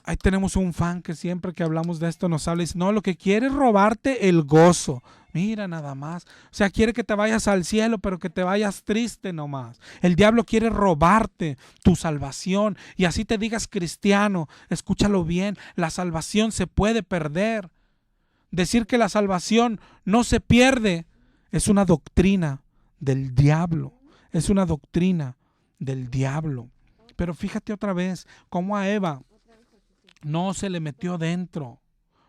Ahí tenemos un fan que siempre que hablamos de esto nos habla y dice, no, lo que quiere es robarte el gozo. Mira nada más. O sea, quiere que te vayas al cielo, pero que te vayas triste nomás. El diablo quiere robarte tu salvación. Y así te digas cristiano, escúchalo bien, la salvación se puede perder. Decir que la salvación no se pierde es una doctrina del diablo. Es una doctrina del diablo. Pero fíjate otra vez cómo a Eva no se le metió dentro.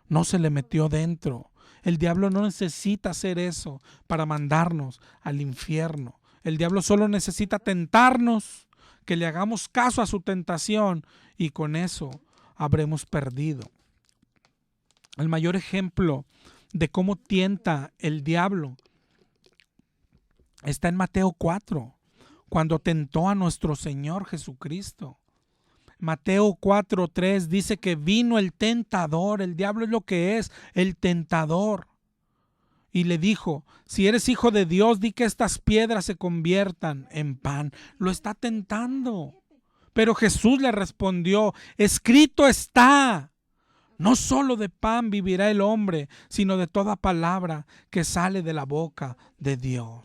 No se le metió dentro. El diablo no necesita hacer eso para mandarnos al infierno. El diablo solo necesita tentarnos, que le hagamos caso a su tentación y con eso habremos perdido. El mayor ejemplo de cómo tienta el diablo está en Mateo 4, cuando tentó a nuestro Señor Jesucristo. Mateo 4:3 dice que vino el tentador. El diablo es lo que es, el tentador. Y le dijo, si eres hijo de Dios, di que estas piedras se conviertan en pan. Lo está tentando. Pero Jesús le respondió, escrito está, no solo de pan vivirá el hombre, sino de toda palabra que sale de la boca de Dios.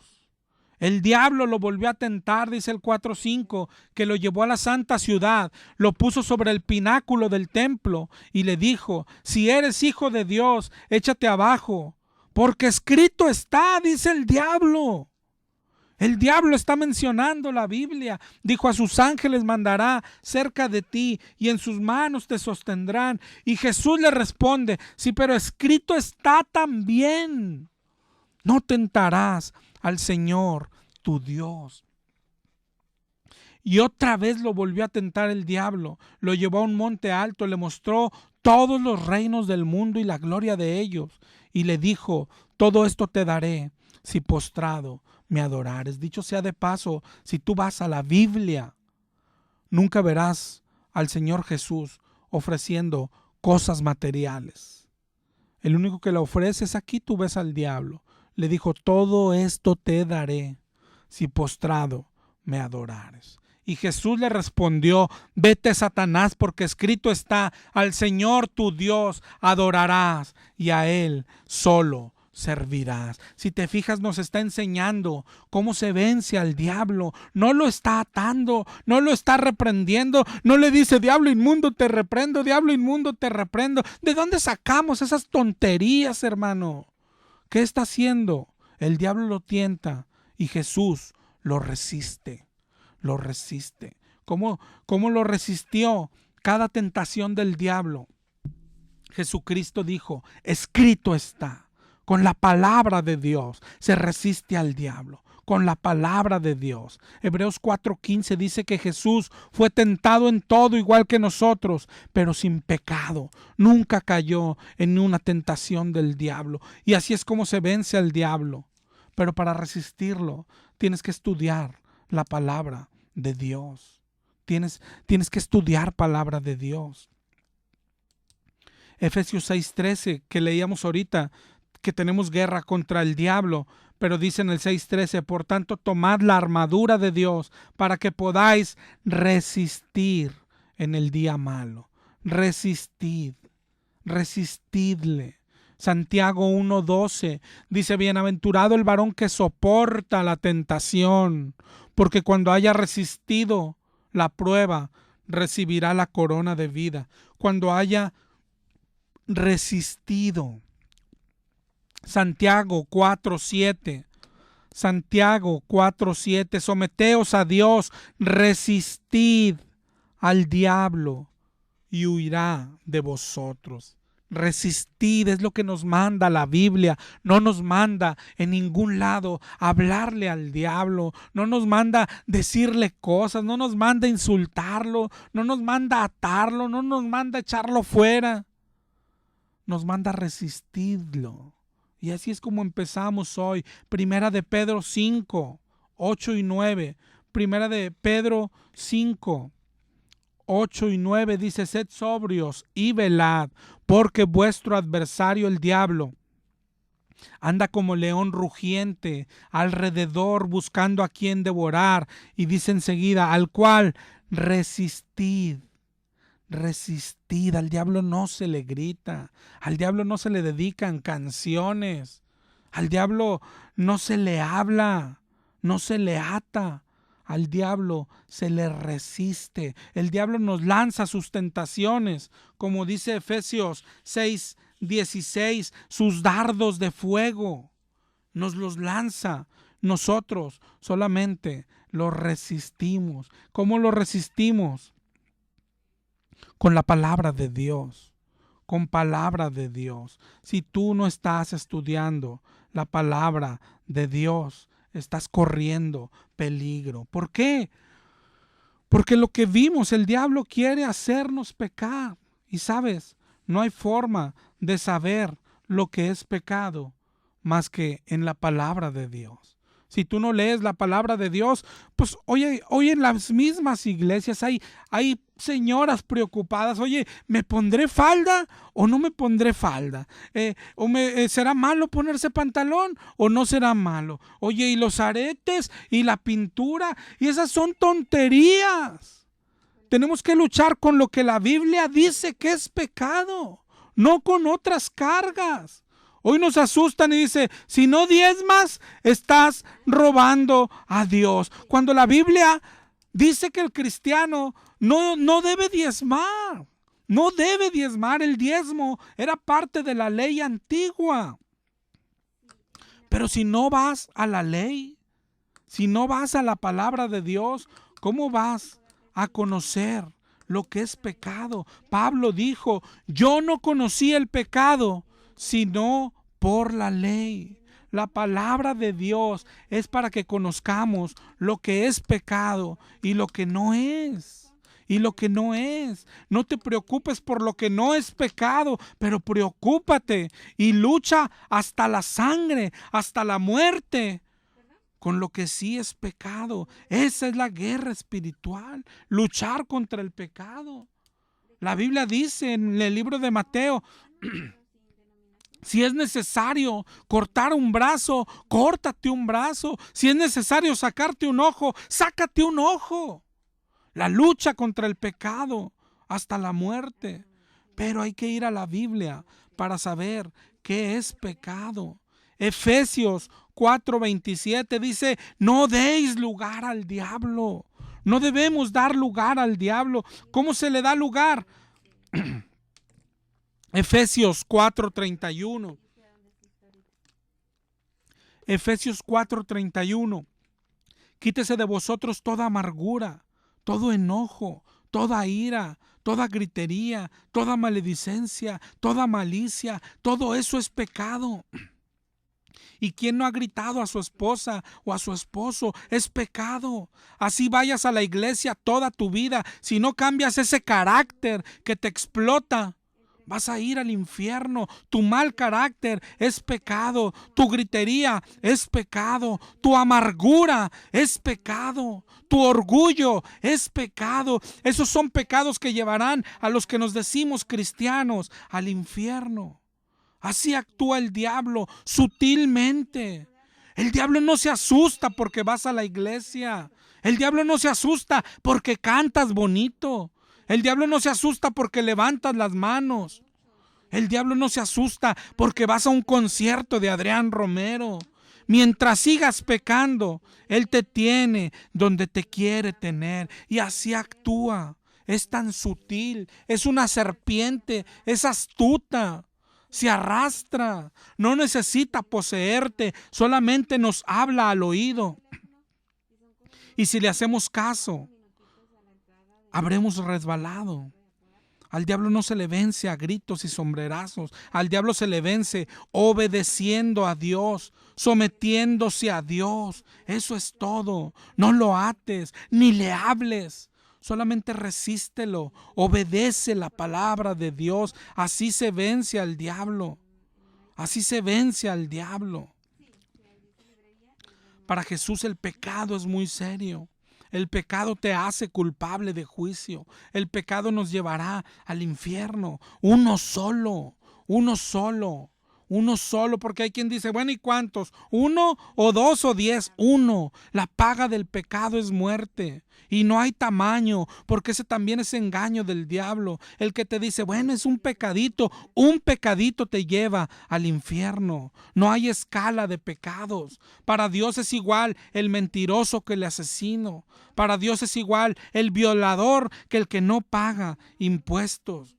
El diablo lo volvió a tentar, dice el 4:5, que lo llevó a la santa ciudad, lo puso sobre el pináculo del templo y le dijo, si eres hijo de Dios, échate abajo, porque escrito está, dice el diablo. El diablo está mencionando la Biblia. Dijo, a sus ángeles mandará cerca de ti y en sus manos te sostendrán. Y Jesús le responde, sí, pero escrito está también, no tentarás al Señor tu Dios. Y otra vez lo volvió a tentar el diablo. Lo llevó a un monte alto, le mostró todos los reinos del mundo y la gloria de ellos. Y le dijo, todo esto te daré si postrado me adorares. Dicho sea de paso, si tú vas a la Biblia, nunca verás al Señor Jesús ofreciendo cosas materiales. El único que le ofrece es aquí, tú ves al diablo. Le dijo, todo esto te daré si postrado me adorares. Y Jesús le respondió, vete Satanás, porque escrito está, al Señor tu Dios adorarás y a Él solo servirás. Si te fijas, nos está enseñando cómo se vence al diablo. No lo está atando, no lo está reprendiendo, no le dice, diablo inmundo te reprendo, diablo inmundo te reprendo. ¿De dónde sacamos esas tonterías, hermano? ¿Qué está haciendo? El diablo lo tienta y Jesús lo resiste. Lo resiste. ¿Cómo lo resistió? Cada tentación del diablo. Jesucristo dijo, escrito está. Con la palabra de Dios se resiste al diablo. Con la palabra de Dios. Hebreos 4:15 dice que Jesús fue tentado en todo igual que nosotros, pero sin pecado. Nunca cayó en una tentación del diablo. Y así es como se vence al diablo. Pero para resistirlo tienes que estudiar la palabra de Dios. Tienes que estudiar palabra de Dios. Efesios 6:13 que leíamos ahorita, que tenemos guerra contra el diablo, pero dice en el 6:13, por tanto tomad la armadura de Dios para que podáis resistir en el día malo. Resistidle. Santiago 1:12 dice, bienaventurado el varón que soporta la tentación, porque cuando haya resistido la prueba, recibirá la corona de vida. Cuando haya resistido. Santiago 4:7. Santiago 4:7. Someteos a Dios, resistid al diablo y huirá de vosotros. Resistid es lo que nos manda la Biblia. No nos manda en ningún lado hablarle al diablo. No nos manda decirle cosas. No nos manda insultarlo. No nos manda atarlo. No nos manda echarlo fuera. Nos manda resistirlo. Y así es como empezamos hoy. Primera de Pedro 5, 8 y 9. Primera de Pedro 5, 8 y 9 dice, sed sobrios y velad, porque vuestro adversario el diablo anda como león rugiente alrededor buscando a quien devorar. Y dice enseguida, al cual resistid resistid. Al diablo no se le grita, al diablo no se le dedican canciones, al diablo no se le habla, no se le ata. Al diablo se le resiste. El diablo nos lanza sus tentaciones, como dice Efesios 6:16, sus dardos de fuego. Nos los lanza. Nosotros solamente los resistimos. ¿Cómo los resistimos? Con la palabra de Dios. Con palabra de Dios. Si tú no estás estudiando la palabra de Dios, estás corriendo peligro. ¿Por qué? Porque lo que vimos, el diablo quiere hacernos pecar. Y sabes, no hay forma de saber lo que es pecado más que en la palabra de Dios. Si tú no lees la palabra de Dios, pues hoy en las mismas iglesias hay señoras preocupadas. Oye, ¿me pondré falda o no me pondré falda? ¿Será malo ponerse pantalón o no será malo? Oye, ¿y los aretes y la pintura? Y esas son tonterías. Tenemos que luchar con lo que la Biblia dice que es pecado, no con otras cargas. Hoy nos asustan y dice, si no diezmas, estás robando a Dios. Cuando la Biblia dice que el cristiano no debe diezmar. No debe diezmar. El diezmo era parte de la ley antigua. Pero si no vas a la ley, si no vas a la palabra de Dios, ¿cómo vas a conocer lo que es pecado? Pablo dijo, yo no conocí el pecado, sino por la ley. La palabra de Dios es para que conozcamos lo que es pecado y lo que no es. Y lo que no es. No te preocupes por lo que no es pecado, pero preocúpate y lucha hasta la sangre, hasta la muerte, con lo que sí es pecado. Esa es la guerra espiritual, luchar contra el pecado. La Biblia dice en el libro de Mateo, si es necesario cortar un brazo, córtate un brazo. Si es necesario sacarte un ojo, sácate un ojo. La lucha contra el pecado hasta la muerte. Pero hay que ir a la Biblia para saber qué es pecado. Efesios 4:27 dice, no deis lugar al diablo. No debemos dar lugar al diablo. ¿Cómo se le da lugar? Efesios 4:31. Efesios 4:31. Quítese de vosotros toda amargura, todo enojo, toda ira, toda gritería, toda maledicencia, toda malicia. Todo eso es pecado. ¿Y quién no ha gritado a su esposa o a su esposo? Es pecado. Así vayas a la iglesia toda tu vida. Si no cambias ese carácter que te explota, vas a ir al infierno. Tu mal carácter es pecado. Tu gritería es pecado. Tu amargura es pecado. Tu orgullo es pecado. Esos son pecados que llevarán a los que nos decimos cristianos al infierno. Así actúa el diablo, sutilmente. El diablo no se asusta porque vas a la iglesia. El diablo no se asusta porque cantas bonito. El diablo no se asusta porque levantas las manos. El diablo no se asusta porque vas a un concierto de Adrián Romero. Mientras sigas pecando, Él te tiene donde te quiere tener. Y así actúa. Es tan sutil. Es una serpiente. Es astuta. Se arrastra, no necesita poseerte, solamente nos habla al oído. Y si le hacemos caso, habremos resbalado. Al diablo no se le vence a gritos y sombrerazos. Al diablo se le vence obedeciendo a Dios, sometiéndose a Dios. Eso es todo. No lo ates, ni le hables. Solamente resístelo, obedece la palabra de Dios. Así se vence al diablo. Así se vence al diablo. Para Jesús el pecado es muy serio. El pecado te hace culpable de juicio. El pecado nos llevará al infierno. Uno solo Uno solo, porque hay quien dice, bueno, ¿y cuántos? ¿1 o 2 o 10? Uno. La paga del pecado es muerte. Y no hay tamaño, porque ese también es engaño del diablo. El que te dice, bueno, es un pecadito te lleva al infierno. No hay escala de pecados. Para Dios es igual el mentiroso que el asesino. Para Dios es igual el violador que el que no paga impuestos.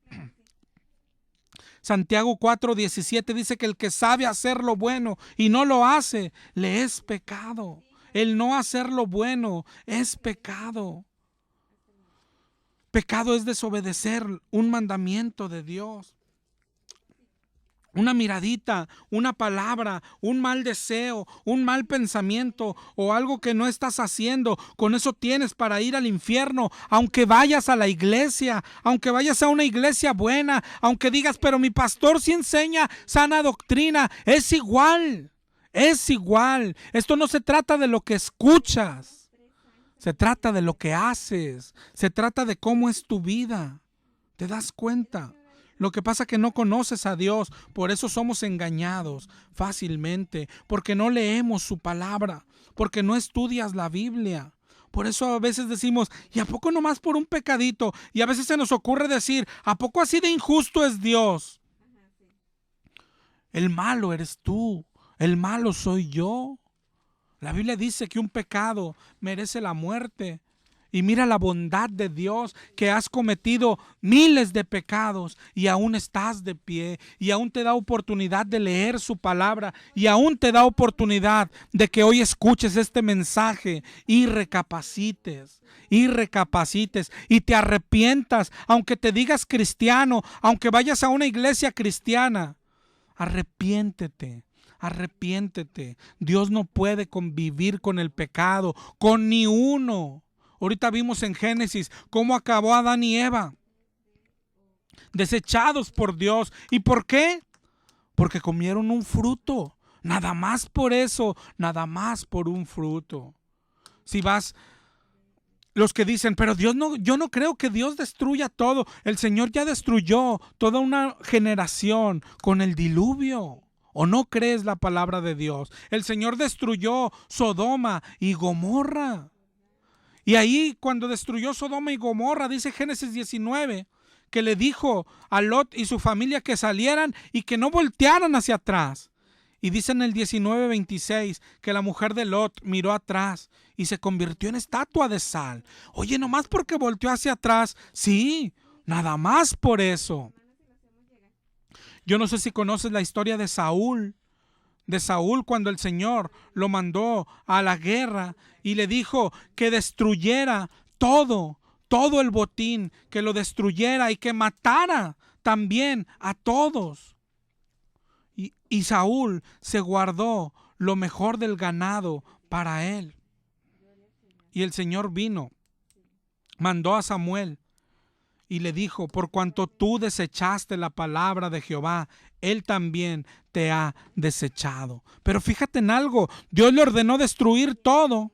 Santiago 4:17 dice que el que sabe hacer lo bueno y no lo hace, le es pecado. El no hacer lo bueno es pecado. Pecado es desobedecer un mandamiento de Dios. Una miradita, una palabra, un mal deseo, un mal pensamiento o algo que no estás haciendo, con eso tienes para ir al infierno, aunque vayas a la iglesia, aunque vayas a una iglesia buena, aunque digas, pero mi pastor sí enseña sana doctrina, es igual, es igual. Esto no se trata de lo que escuchas, se trata de lo que haces, se trata de cómo es tu vida. ¿Te das cuenta? Lo que pasa es que no conoces a Dios, por eso somos engañados fácilmente, porque no leemos su palabra, porque no estudias la Biblia. Por eso a veces decimos, ¿y a poco nomás por un pecadito? Y a veces se nos ocurre decir, ¿a poco así de injusto es Dios? El malo eres tú, el malo soy yo. La Biblia dice que un pecado merece la muerte. Y mira la bondad de Dios, que has cometido miles de pecados y aún estás de pie y aún te da oportunidad de leer su palabra y aún te da oportunidad de que hoy escuches este mensaje y recapacites y te arrepientas, aunque te digas cristiano, aunque vayas a una iglesia cristiana. Arrepiéntete. Dios no puede convivir con el pecado, con ni uno. Ahorita vimos en Génesis cómo acabó Adán y Eva, desechados por Dios. ¿Y por qué? Porque comieron un fruto. Nada más por eso, nada más por un fruto. Si vas, los que dicen, pero Dios no, yo no creo que Dios destruya todo. El Señor ya destruyó toda una generación con el diluvio. ¿O no crees la palabra de Dios? El Señor destruyó Sodoma y Gomorra. Y ahí cuando destruyó Sodoma y Gomorra, dice Génesis 19, que le dijo a Lot y su familia que salieran y que no voltearan hacia atrás. Y dice en el 19:26 que la mujer de Lot miró atrás y se convirtió en estatua de sal. Oye, nomás porque volteó hacia atrás, sí, nada más por eso. Yo no sé si conoces la historia de Saúl. De Saúl cuando el Señor lo mandó a la guerra y le dijo que destruyera todo el botín, que lo destruyera y que matara también a todos. Y Saúl se guardó lo mejor del ganado para él. Y el Señor vino, mandó a Samuel y le dijo, por cuanto tú desechaste la palabra de Jehová, Él también te ha desechado. Pero fíjate en algo, Dios le ordenó destruir todo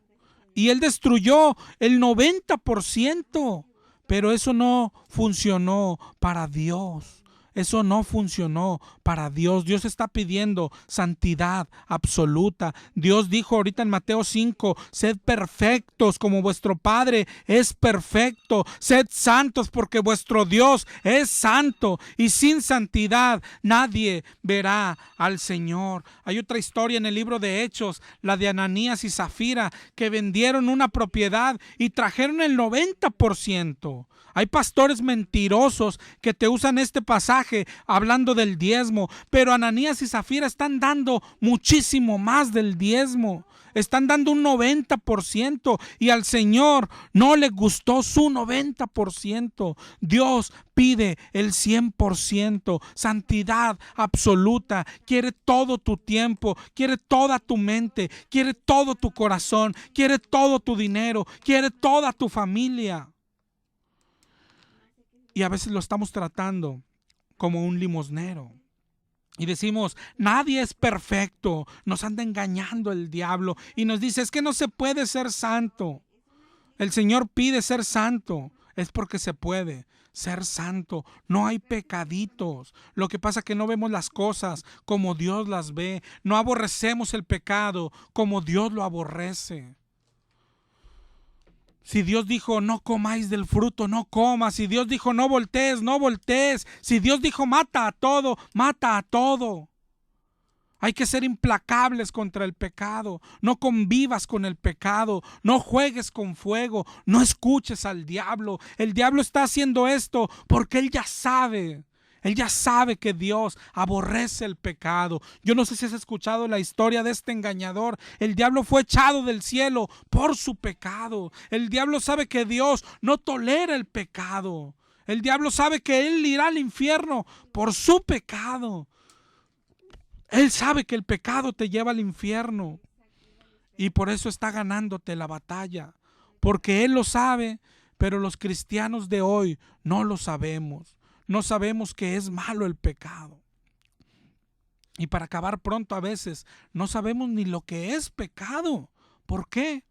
y Él destruyó el 90%, pero eso no funcionó para Dios. Eso no funcionó para Dios. Dios está pidiendo santidad absoluta. Dios dijo ahorita en Mateo 5, sed perfectos como vuestro Padre es perfecto. Sed santos porque vuestro Dios es santo. Y sin santidad nadie verá al Señor. Hay otra historia en el libro de Hechos, la de Ananías y Zafira, que vendieron una propiedad y trajeron el 90%. Hay pastores mentirosos que te usan este pasaje hablando del diezmo, pero Ananías y Zafira están dando muchísimo más del diezmo. Están dando un 90% y al Señor no le gustó su 90%. Dios pide el 100%, santidad absoluta. Quiere todo tu tiempo, quiere toda tu mente, quiere todo tu corazón, quiere todo tu dinero, quiere toda tu familia. Y a veces lo estamos tratando como un limosnero. Y decimos, nadie es perfecto. Nos anda engañando el diablo. Y nos dice, es que no se puede ser santo. El Señor pide ser santo. es porque se puede ser santo. No hay pecaditos. Lo que pasa es que no vemos las cosas como Dios las ve. No aborrecemos el pecado como Dios lo aborrece. Si Dios dijo no comáis del fruto, no comas. Si Dios dijo no voltees, no voltees. Si Dios dijo mata a todo, mata a todo. Hay que ser implacables contra el pecado. No convivas con el pecado. No juegues con fuego. No escuches al diablo. El diablo está haciendo esto porque él ya sabe. Él ya sabe que Dios aborrece el pecado. Yo no sé si has escuchado la historia de este engañador. El diablo fue echado del cielo por su pecado. El diablo sabe que Dios no tolera el pecado. El diablo sabe que él irá al infierno por su pecado. Él sabe que el pecado te lleva al infierno y por eso está ganándote la batalla, porque Él lo sabe, pero los cristianos de hoy no lo sabemos. No sabemos que es malo el pecado. Y para acabar pronto, a veces no sabemos ni lo que es pecado. ¿Por qué?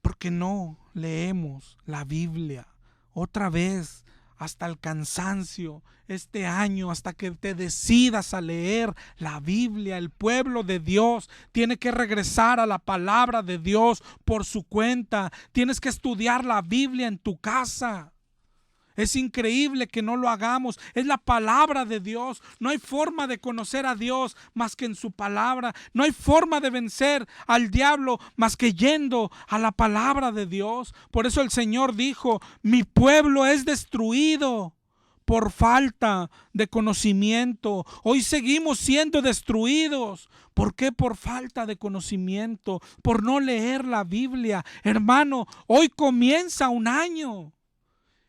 Porque no leemos la Biblia. Otra vez, hasta el cansancio, este año, hasta que te decidas a leer la Biblia. El pueblo de Dios tiene que regresar a la palabra de Dios por su cuenta. Tienes que estudiar la Biblia en tu casa. Es increíble que no lo hagamos. Es la palabra de Dios. No hay forma de conocer a Dios más que en su palabra. No hay forma de vencer al diablo más que yendo a la palabra de Dios. Por eso el Señor dijo: mi pueblo es destruido por falta de conocimiento. Hoy seguimos siendo destruidos. ¿Por qué? Por falta de conocimiento, por no leer la Biblia. Hermano, hoy comienza un año.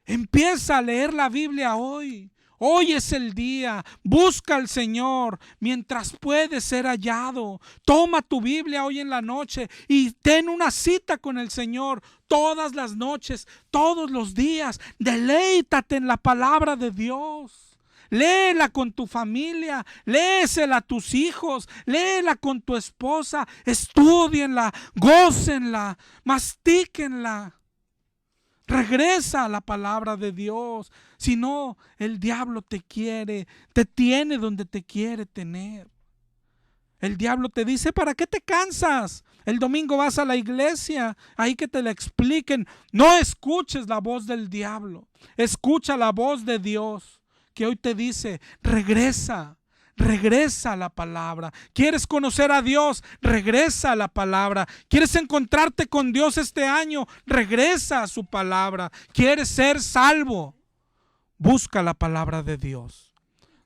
Empieza a leer la Biblia hoy. Hoy es el día. Busca al Señor mientras puede ser hallado. Toma tu Biblia hoy en la noche y ten una cita con el Señor todas las noches, todos los días. Deleítate en la palabra de Dios. Léela con tu familia, léesela a tus hijos, léela con tu esposa, estudienla, gócenla, mastíquenla. Regresa a la palabra de Dios. Si no, el diablo te tiene donde te quiere tener. El diablo te dice: ¿para qué te cansas? El domingo vas a la iglesia, ahí que te la expliquen. No escuches la voz del diablo. Escucha la voz de Dios, que hoy te dice: regresa. Regresa a la palabra. ¿Quieres conocer a Dios? Regresa a la palabra. ¿Quieres encontrarte con Dios este año? Regresa a su palabra. ¿Quieres ser salvo? Busca la palabra de Dios.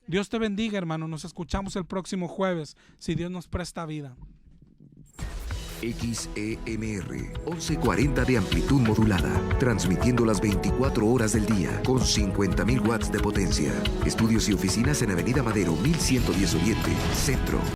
Dios te bendiga, hermano. Nos escuchamos el próximo jueves, si Dios nos presta vida. XEMR 1140 de amplitud modulada, transmitiendo las 24 horas del día con 50.000 watts de potencia. Estudios y oficinas en Avenida Madero 1110 Oriente, Centro.